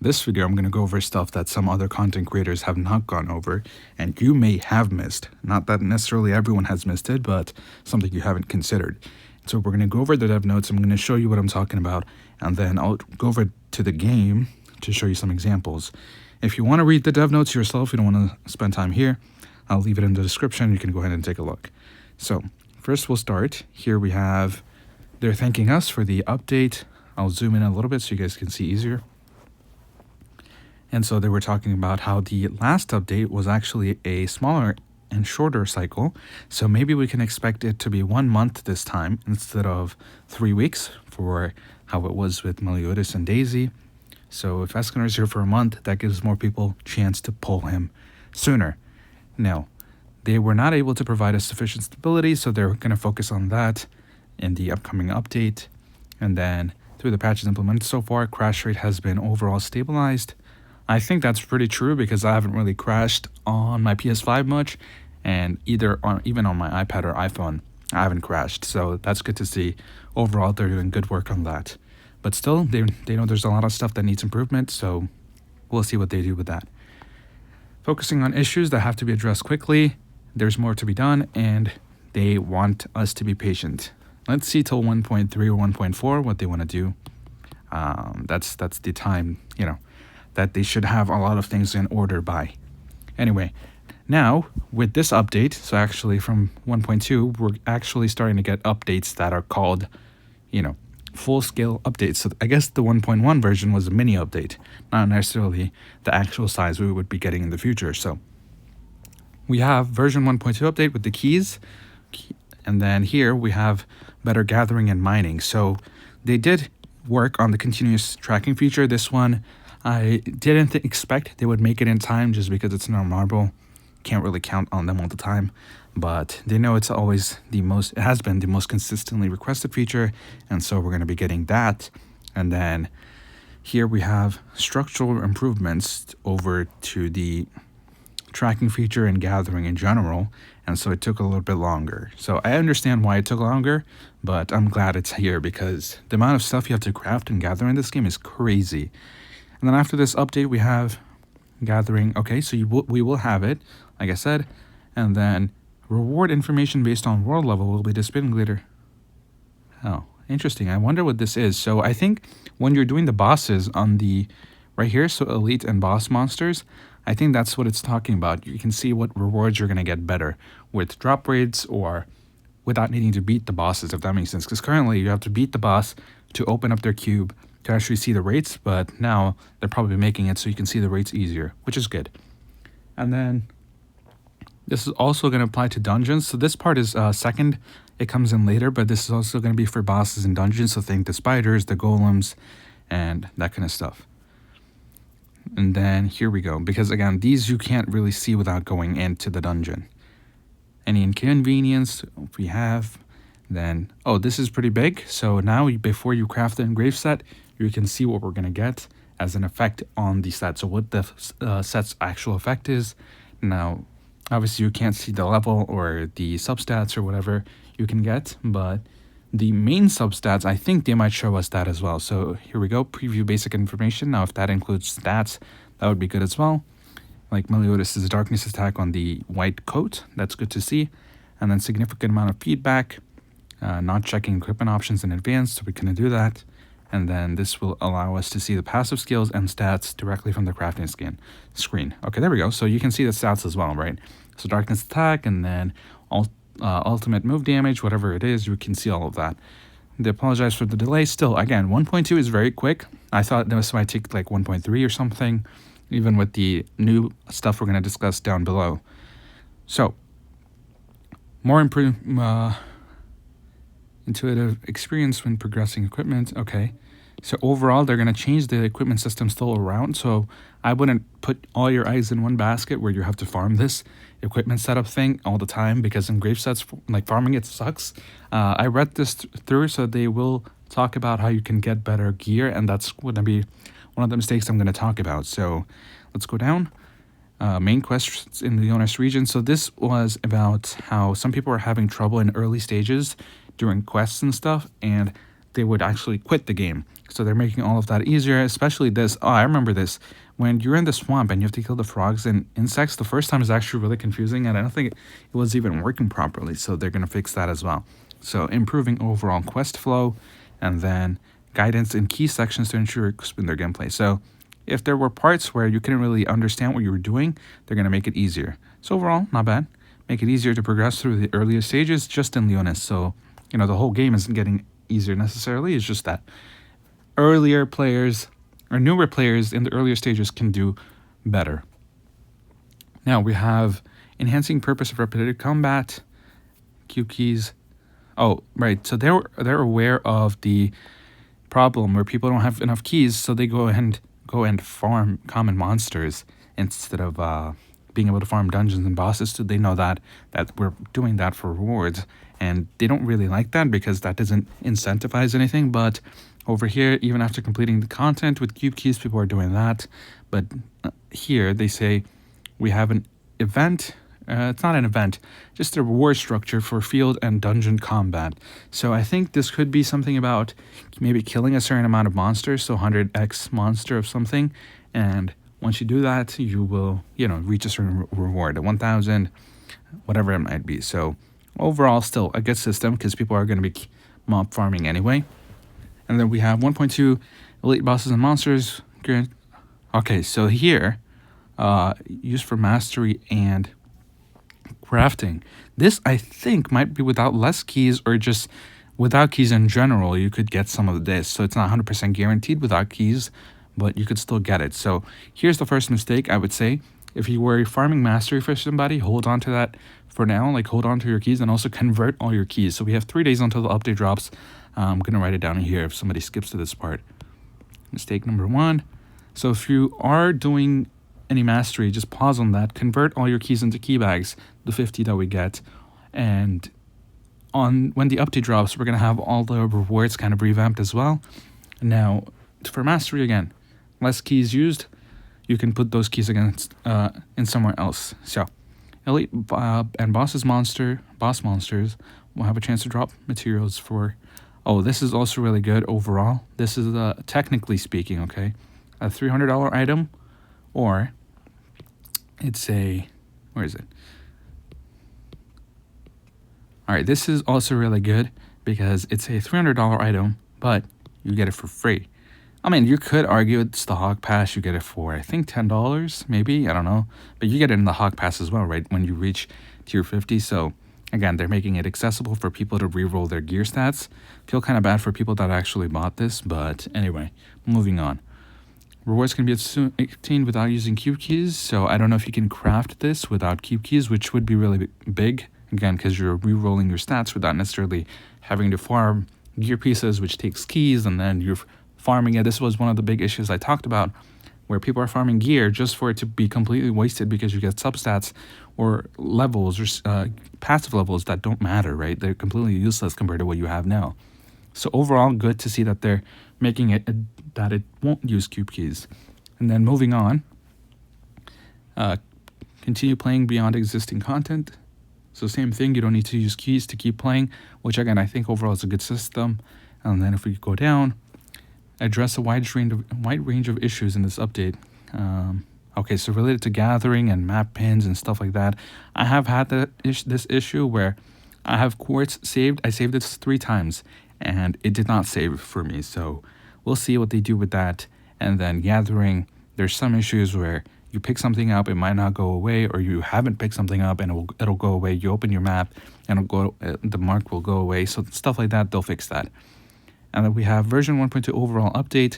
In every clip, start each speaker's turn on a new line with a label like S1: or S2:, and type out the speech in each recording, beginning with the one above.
S1: This video, I'm going to go over stuff that some other content creators have not gone over, and you may have missed. Not that necessarily everyone has missed it, but something you haven't considered. So we're going to go over the dev notes. I'm going to show you what I'm talking about, and then I'll go over to the game to show you some examples. If you want to read the dev notes yourself, you don't want to spend time here, I'll leave it in the description. You can go ahead and take a look. So first we'll start. Here we have, they're thanking us for the update. I'll zoom in a little bit so you guys can see easier. And so they were talking about how the last update was actually a smaller and shorter cycle. So maybe we can expect it to be 1 month this time instead of 3 weeks for how it was with Meliodas and Daisy. So if Escanor is here for a month, that gives more people a chance to pull him sooner. Now, they were not able to provide us sufficient stability, so they're going to focus on that in the upcoming update. And then through the patches implemented so far, crash rate has been overall stabilized. I think that's pretty true because I haven't really crashed on my PS5 much, and even on my iPad or iPhone, I haven't crashed. So that's good to see. Overall, they're doing good work on that. But still, they know there's a lot of stuff that needs improvement, so we'll see what they do with that. Focusing on issues that have to be addressed quickly, there's more to be done, and they want us to be patient. Let's see till 1.3 or 1.4 what they want to do. That's the time, that they should have a lot of things in order by. Anyway, now with this update, so actually from 1.2, we're actually starting to get updates that are called, full-scale updates. So I guess the 1.1 version was a mini update, not necessarily the actual size we would be getting in the future. So we have version 1.2 update with the keys, and then here we have better gathering and mining. So they did work on the continuous tracking feature. This one, I didn't expect they would make it in time just because it's not Marble. Can't really count on them all the time, but they know it's always it has been the most consistently requested feature, and so we're going to be getting that. And then here we have structural improvements over to the tracking feature and gathering in general, and so it took a little bit longer. So I understand why it took longer, but I'm glad it's here because the amount of stuff you have to craft and gather in this game is crazy. And then after this update, we have gathering. Okay, so we will have it, like I said. And then reward information based on world level will be displayed later. Oh, interesting. I wonder what this is. So I think when you're doing the bosses on the right here, so elite and boss monsters, I think that's what it's talking about. You can see what rewards you're going to get better with drop rates or without needing to beat the bosses, if that makes sense. Because currently you have to beat the boss to open up their cube to actually see the rates, but now they're probably making it so you can see the rates easier, which is good. And then this is also going to apply to dungeons. So this part is second. It comes in later, but this is also going to be for bosses in dungeons. So think the spiders, the golems, and that kind of stuff. And then here we go, because again, these you can't really see without going into the dungeon. Any inconvenience we have, then, oh, this is pretty big. So now before you craft the engrave set, you can see what we're going to get as an effect on the set. So what the set's actual effect is. Now, obviously you can't see the level or the substats or whatever you can get, but the main substats, I think they might show us that as well. So here we go, preview basic information. Now, if that includes stats, that would be good as well. Like Meliodas' darkness attack on the white coat, that's good to see. And then significant amount of feedback, not checking equipment options in advance, so we can do that. And then this will allow us to see the passive skills and stats directly from the crafting screen. Okay, there we go. So you can see the stats as well, right? So darkness attack and then ultimate move damage, whatever it is, you can see all of that. They apologize for the delay. Still, again, 1.2 is very quick. I thought this might take like 1.3 or something, even with the new stuff we're going to discuss down below. So, more intuitive experience when progressing equipment. Okay, so overall they're going to change the equipment system still around, so I wouldn't put all your eggs in one basket where you have to farm this equipment setup thing all the time, because in grave sets, like farming it sucks. I read this through, so they will talk about how you can get better gear, and that's going to be one of the mistakes I'm going to talk about. So let's go down. Main quests in the Leonis region. So this was about how some people are having trouble in early stages during quests and stuff, and they would actually quit the game. So they're making all of that easier, especially this. Oh, I remember this. When you're in the swamp and you have to kill the frogs and insects, the first time is actually really confusing, and I don't think it was even working properly. So they're going to fix that as well. So improving overall quest flow, and then guidance in key sections to ensure in their gameplay. So if there were parts where you couldn't really understand what you were doing, they're going to make it easier. So overall, not bad. Make it easier to progress through the earlier stages just in Leonis. So, the whole game isn't getting easier necessarily. It's just that earlier players or newer players in the earlier stages can do better. Now we have enhancing purpose of repetitive combat, Q keys. Oh, right. So they're aware of the problem where people don't have enough keys, so they go and farm common monsters instead of being able to farm dungeons and bosses. So they know that we're doing that for rewards, and they don't really like that because that doesn't incentivize anything. But over here, even after completing the content with cube keys, people are doing that. But here they say we have an event. It's not an event, just a reward structure for field and dungeon combat. So I think this could be something about maybe killing a certain amount of monsters, so 100x monster of something, and once you do that, you will, reach a certain reward, 1,000, whatever it might be. So overall, still a good system because people are going to be mob farming anyway. And then we have 1.2 elite bosses and monsters. Okay, so here, used for mastery and crafting. This, I think, might be without less keys or just without keys in general. You could get some of this. So it's not 100% guaranteed without keys, but you could still get it. So here's the first mistake, I would say. If you were farming mastery for somebody, hold on to that for now. Like, hold on to your keys and also convert all your keys. So we have 3 days until the update drops. I'm going to write it down here if somebody skips to this part. Mistake number 1. So if you are doing any mastery, just pause on that. Convert all your keys into key bags, the 50 that we get. And when the update drops, we're going to have all the rewards kind of revamped as well. Now, for mastery again, less keys used, you can put those keys against in somewhere else. So, elite and boss monsters will have a chance to drop materials for. Oh, this is also really good overall. This is technically speaking, okay, a $300 item, or it's a, where is it? All right, this is also really good because it's a $300 item, but you get it for free. I mean, you could argue it's the Hog Pass. You get it for, I think, $10, maybe. I don't know. But you get it in the Hog Pass as well, right, when you reach tier 50. So, again, they're making it accessible for people to reroll their gear stats. Feel kind of bad for people that actually bought this, but anyway, moving on. Rewards can be obtained without using cube keys. So I don't know if you can craft this without cube keys, which would be really big. Again, because you're re-rolling your stats without necessarily having to farm gear pieces, which takes keys, and then you're farming it. This was one of the big issues I talked about, where people are farming gear just for it to be completely wasted because you get substats or levels or passive levels that don't matter, right? They're completely useless compared to what you have now. So overall, good to see that they're making it that it won't use cube keys. And then moving on, continue playing beyond existing content. So same thing, you don't need to use keys to keep playing, which again, I think overall is a good system. And then if we go down, address a wide range of issues in this update. Okay, so related to gathering and map pins and stuff like that, I have had this issue where I have quartz saved. I saved this 3 times, and it did not save for me. So we'll see what they do with that. And then gathering, there's some issues where you pick something up, it might not go away, or you haven't picked something up and it'll go away. You open your map and the mark will go away. So stuff like that, they'll fix that. And then we have version 1.2 overall update.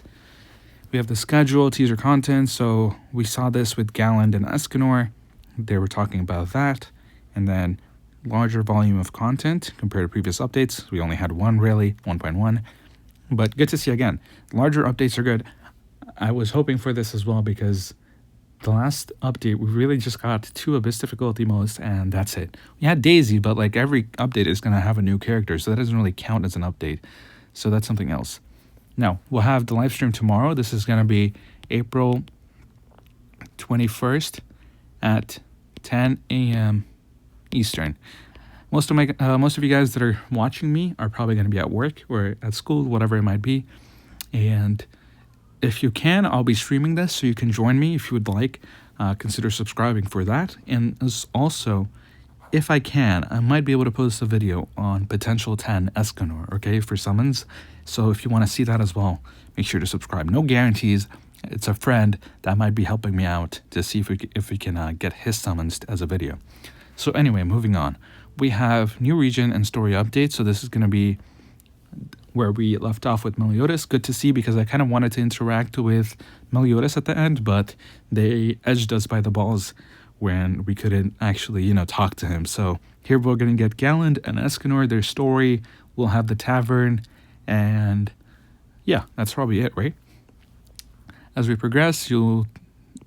S1: We have the schedule, teaser content. So we saw this with Galland and Escanor. They were talking about that. And then larger volume of content compared to previous updates. We only had one really, 1.1. But good to see again. Larger updates are good. I was hoping for this as well because the last update, we really just got 2 Abyss difficulty modes, and that's it. We had Daisy, but like every update is going to have a new character, so that doesn't really count as an update. So that's something else. Now, we'll have the live stream tomorrow. This is going to be April 21st at 10 a.m. Eastern. most of you guys that are watching me are probably going to be at work or at school, whatever it might be. And if you can, I'll be streaming this, so you can join me if you would like. Consider subscribing for that. And also, if I can, I might be able to post a video on potential 10 Escanor, okay, for summons. So if you want to see that as well, make sure to subscribe. No guarantees. It's a friend that might be helping me out to see if we can get his summons as a video. So anyway, moving on. We have new region and story updates. So this is going to be where we left off with Meliodas. Good to see, because I kind of wanted to interact with Meliodas at the end, but they edged us by the balls when we couldn't actually, talk to him. So here we're going to get Galland and Escanor, their story. We'll have the tavern, and yeah, that's probably it, right? As we progress, you'll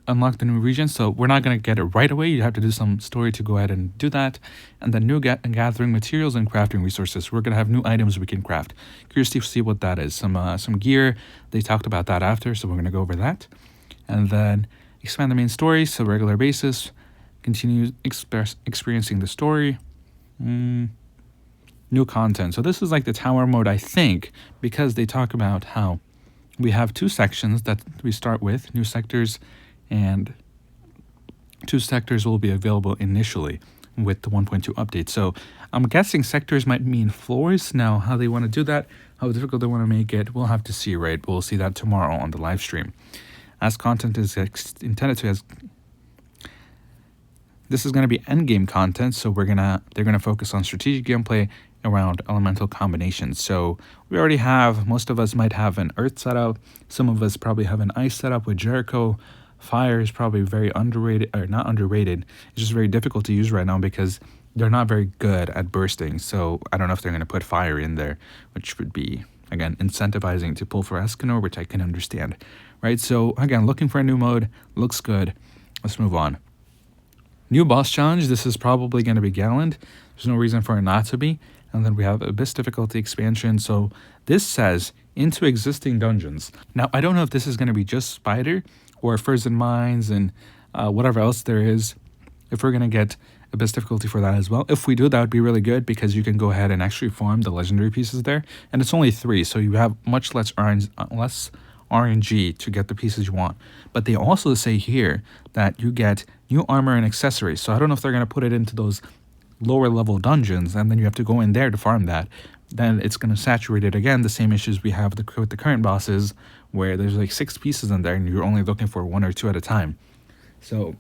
S1: unlock the new region, so we're not going to get it right away. You have to do some story to go ahead and do that. And then new gathering materials and crafting resources. We're going to have new items we can craft. Curious to see what that is. Some gear. They talked about that after, so we're going to go over that. And then expand the main story, so regular basis. Continue experiencing the story. New content. So this is like the tower mode, I think, because they talk about how we have 2 sections that we start with, new sectors, and 2 sectors will be available initially with the 1.2 update. So I'm guessing sectors might mean floors. Now, how they want to do that, how difficult they want to make it, we'll have to see, right? We'll see that tomorrow on the live stream. As content is intended to, this is going to be endgame content, so they're gonna focus on strategic gameplay around elemental combinations. So we already have, most of us might have an earth setup. Some of us probably have an ice setup with Jericho. Fire is probably very underrated, or not underrated. It's just very difficult to use right now because they're not very good at bursting. So I don't know if they're going to put fire in there, which would be, again, incentivizing to pull for Escanor, which I can understand, right? So again, looking for a new mode. Looks good. Let's move on. New boss challenge. This is probably going to be Galland. There's no reason for it not to be. And then we have Abyss difficulty expansion. So this says into existing dungeons. Now, I don't know if this is going to be just Spider or Furs and Mines and whatever else there is. If we're going to get Abyss difficulty for that as well. If we do, that would be really good, because you can go ahead and actually farm the legendary pieces there. And it's only 3, so you have much less RNG to get the pieces you want. But they also say here that you get new armor and accessories. So I don't know if they're going to put it into those lower level dungeons, and then you have to go in there to farm that. Then it's going to saturate it again. The same issues we have with the current bosses, where there's like 6 pieces in there and you're only looking for 1 or 2 at a time. So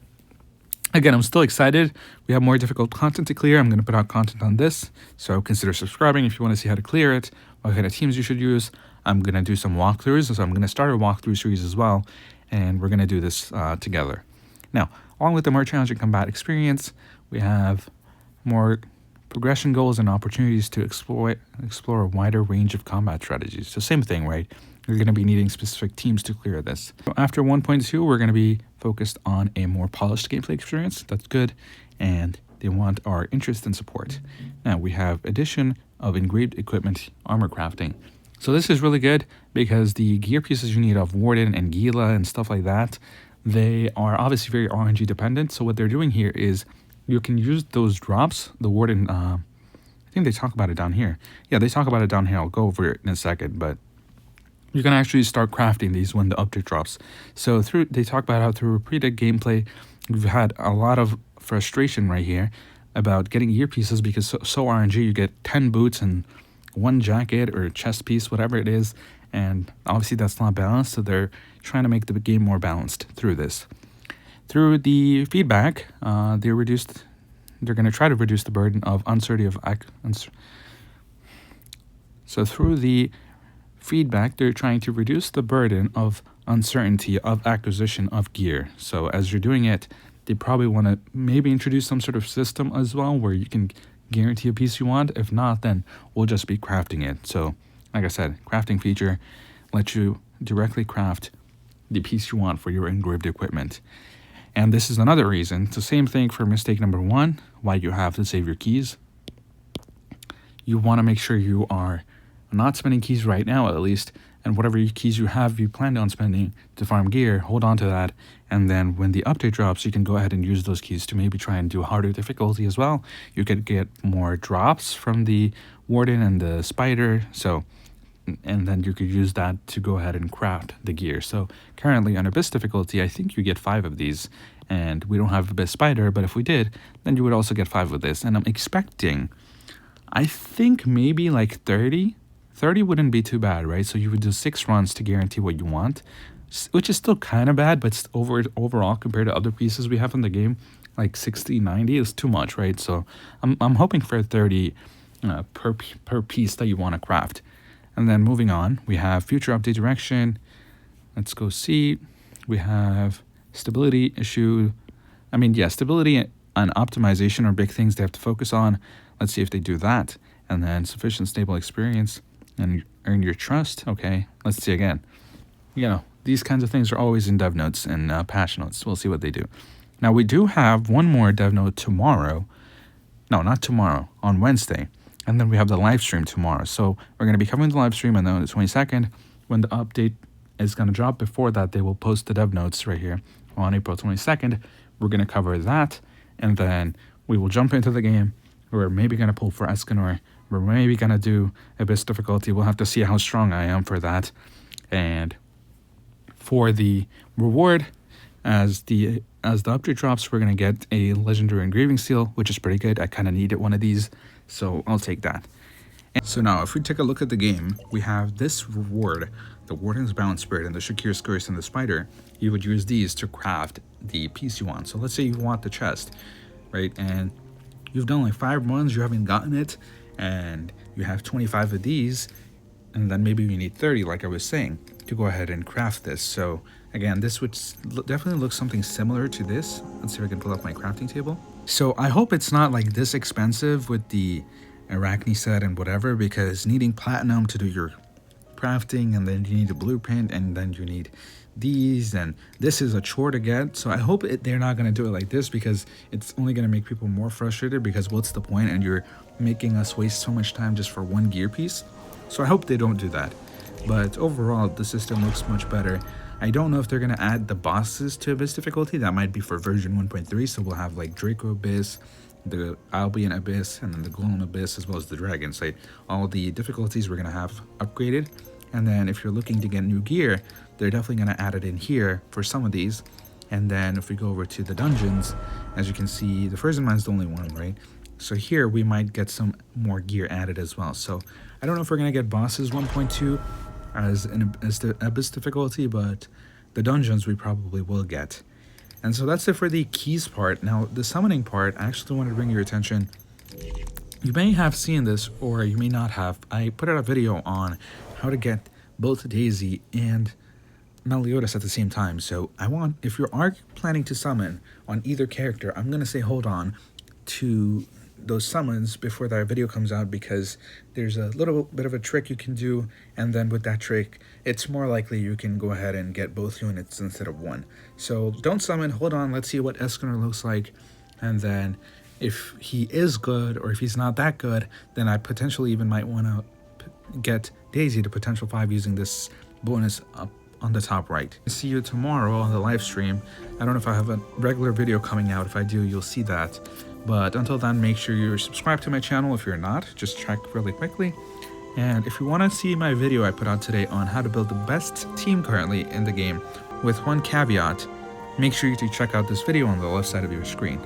S1: again, I'm still excited. We have more difficult content to clear. I'm going to put out content on this, so consider subscribing if you want to see how to clear it, what kind of teams you should use. I'm going to do some walkthroughs, so I'm going to start a walkthrough series as well, and we're going to do this together. Now, along with the more challenging combat experience, we have more progression goals and opportunities to explore a wider range of combat strategies. So same thing, right? You're going to be needing specific teams to clear this. So after 1.2, we're going to be focused on a more polished gameplay experience. That's good. And they want our interest and support. Now we have addition of engraved equipment armor crafting. So this is really good because the gear pieces you need of Warden and Gila and stuff like that, they are obviously very RNG dependent. So what they're doing here is you can use those drops, the Warden, I think they talk about it down here. Yeah, they talk about it down here. I'll go over it in a second, but you can actually start crafting these when the update drops. So they talk about how through repeated gameplay, we've had a lot of frustration right here about getting gear pieces because so RNG, you get 10 boots and 1 jacket or chest piece, whatever it is. And obviously that's not balanced. So they're trying to make the game more balanced through this. Through the feedback, they're going to try to reduce the burden of uncertainty of So through the feedback, they're trying to reduce the burden of uncertainty of acquisition of gear. So as you're doing it, they probably want to maybe introduce some sort of system as well where you can guarantee a piece you want. If not, then we'll just be crafting it. So like I said, crafting feature lets you directly craft the piece you want for your engraved equipment. And this is another reason. It's the same thing for mistake number 1, why you have to save your keys. You want to make sure you are not spending keys right now, at least, and whatever keys you have you planned on spending to farm gear, hold on to that, and then when the update drops you can go ahead and use those keys to maybe try and do harder difficulty as well. You could get more drops from the warden and the spider, so and then you could use that to go ahead and craft the gear. So currently on abyss difficulty I think you get 5 of these, and we don't have abyss spider, but if we did then you would also get 5 of this, and I'm expecting, I think maybe like 30 wouldn't be too bad, right? So you would do 6 runs to guarantee what you want, which is still kind of bad, but overall compared to other pieces we have in the game, like 60, 90 is too much, right? So I'm hoping for 30 per piece that you want to craft. And then moving on, we have future update direction. Let's go see. We have stability issue. I mean, yeah, stability and optimization are big things they have to focus on. Let's see if they do that. And then sufficient stable experience and earn your trust. Okay, let's see again. You know, these kinds of things are always in dev notes and patch notes. We'll see what they do. Now, we do have one more dev note tomorrow. No, not tomorrow, on Wednesday. And then we have the live stream tomorrow. So we're going to be covering the live stream, and then on the 22nd, when the update is going to drop. Before that, they will post the dev notes right here on April 22nd. We're going to cover that, and then we will jump into the game. We're maybe going to pull for Escanor. We're maybe going to do abyss difficulty. We'll have to see how strong I am for that. And for the reward, as the update drops, we're going to get a legendary engraving seal, which is pretty good. I kind of needed one of these, so I'll take that. And so now, if we take a look at the game, we have this reward, the Warden's Bound Spirit and the Shakir's Curse and the Spider. You would use these to craft the piece you want. So let's say you want the chest, right? And you've done like 5 runs, you haven't gotten it, and you have 25 of these, and then maybe you need 30, like I was saying, to go ahead and craft this. So again, this would definitely look something similar to this. Let's see if I can pull up my crafting table. So I hope it's not like this expensive with the Arachne set and whatever, because needing platinum to do your crafting, and then you need a blueprint, and then you need these, and this is a chore to get. So I hope they're not going to do it like this, because it's only going to make people more frustrated, because what's the point? And you're making us waste so much time just for one gear piece. So I hope they don't do that. But overall, the system looks much better. I don't know if they're going to add the bosses to Abyss difficulty. That might be for version 1.3. So we'll have like Draco Abyss, the Albion Abyss, and then the Glowing Abyss, as well as the Dragon Sight. All the difficulties we're going to have upgraded. And then if you're looking to get new gear, they're definitely going to add it in here for some of these. And then if we go over to the dungeons, as you can see, the Frozen Mine's the only one, right? So here we might get some more gear added as well. So I don't know if we're going to get bosses 1.2 as the Abyss difficulty, but the dungeons we probably will get. And so that's it for the keys part. Now the summoning part, I actually wanted to bring your attention. You may have seen this, or you may not have. I put out a video on how to get both Daisy and Meliodas at the same time. So if you are planning to summon on either character, I'm going to say hold on to those summons before that video comes out, because there's a little bit of a trick you can do, and then with that trick it's more likely you can go ahead and get both units instead of one. So don't summon, hold on, let's see what Escanor looks like, and then if he is good or if he's not that good, then I potentially even might want to get Daisy to potential 5 using this bonus up on the top right. See you tomorrow on the live stream. I don't know if I have a regular video coming out. If I do, you'll see that. But until then, make sure you're subscribed to my channel. If you're not, just check really quickly. And if you want to see my video I put out today on how to build the best team currently in the game, with one caveat, make sure you check out this video on the left side of your screen.